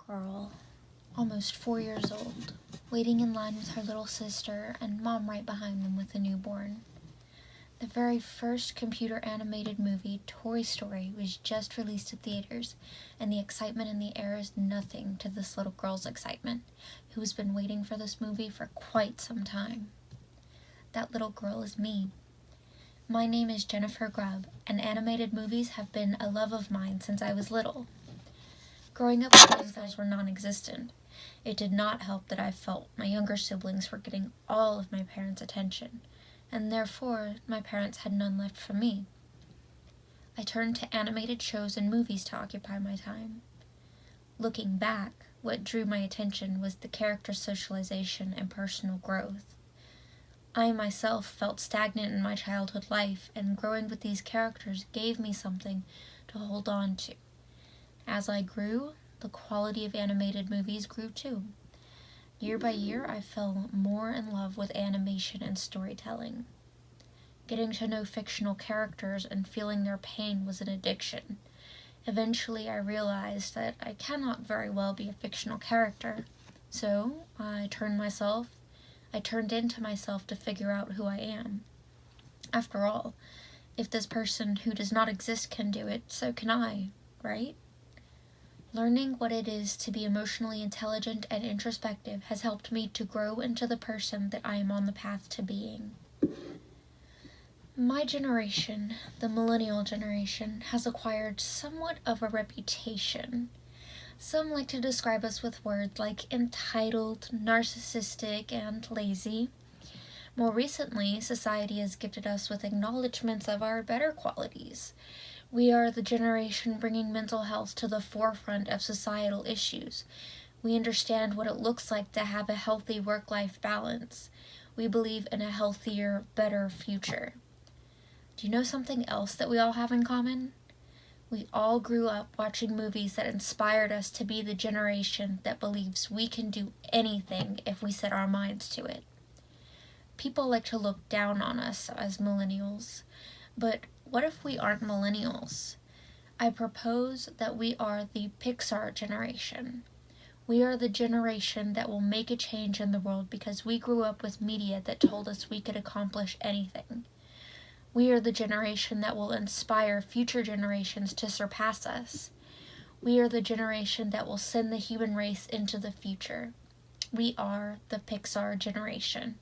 girl, almost 4 years old, waiting in line with her little sister and mom right behind them with a newborn. The very first computer-animated movie, Toy Story, was just released to theaters, and the excitement in the air is nothing to this little girl's excitement, who has been waiting for this movie for quite some time. That little girl is me. My name is Jennifer Grubb, and animated movies have been a love of mine since I was little. Growing up, dinosaurs were non-existent. It did not help that I felt my younger siblings were getting all of my parents' attention, and therefore my parents had none left for me. I turned to animated shows and movies to occupy my time. Looking back, what drew my attention was the character socialization and personal growth. I myself felt stagnant in my childhood life, and growing with these characters gave me something to hold on to. As I grew, the quality of animated movies grew too. Year by year, I fell more in love with animation and storytelling. Getting to know fictional characters and feeling their pain was an addiction. Eventually, I realized that I cannot very well be a fictional character, so I turned into myself to figure out who I am. After all, if this person who does not exist can do it, so can I, right? Learning what it is to be emotionally intelligent and introspective has helped me to grow into the person that I am on the path to being. My generation, the millennial generation, has acquired somewhat of a reputation. Some like to describe us with words like entitled, narcissistic, and lazy. More recently, society has gifted us with acknowledgments of our better qualities. We are the generation bringing mental health to the forefront of societal issues. We understand what it looks like to have a healthy work-life balance. We believe in a healthier, better future. Do you know something else that we all have in common? We all grew up watching movies that inspired us to be the generation that believes we can do anything if we set our minds to it. People like to look down on us as millennials, but what if we aren't millennials? I propose that we are the Pixar generation. We are the generation that will make a change in the world because we grew up with media that told us we could accomplish anything. We are the generation that will inspire future generations to surpass us. We are the generation that will send the human race into the future. We are the Pixar generation.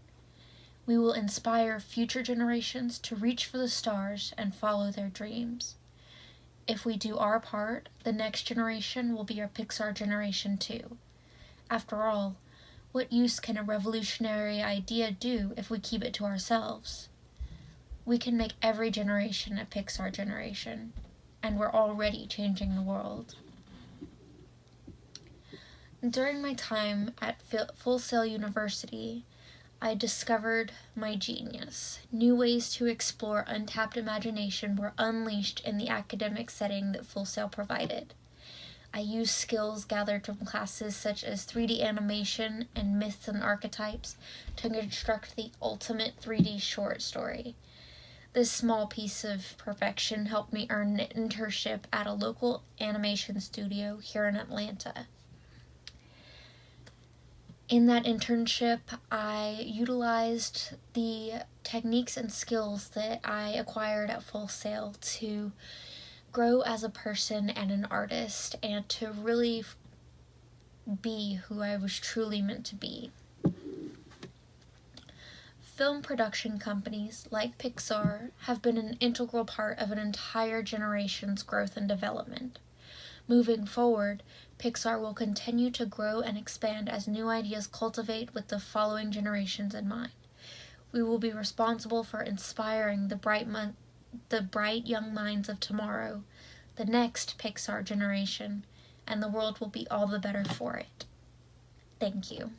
We will inspire future generations to reach for the stars and follow their dreams. If we do our part, the next generation will be our Pixar generation too. After all, what use can a revolutionary idea do if we keep it to ourselves? We can make every generation a Pixar generation, and we're already changing the world. During my time at Full Sail University, I discovered my genius. New ways to explore untapped imagination were unleashed in the academic setting that Full Sail provided. I used skills gathered from classes such as 3D animation and myths and archetypes to construct the ultimate 3D short story. This small piece of perfection helped me earn an internship at a local animation studio here in Atlanta. In that internship, I utilized the techniques and skills that I acquired at Full Sail to grow as a person and an artist, and to really be who I was truly meant to be. Film production companies like Pixar have been an integral part of an entire generation's growth and development. Moving forward, Pixar will continue to grow and expand as new ideas cultivate with the following generations in mind. We will be responsible for inspiring the bright young minds of tomorrow, the next Pixar generation, and the world will be all the better for it. Thank you.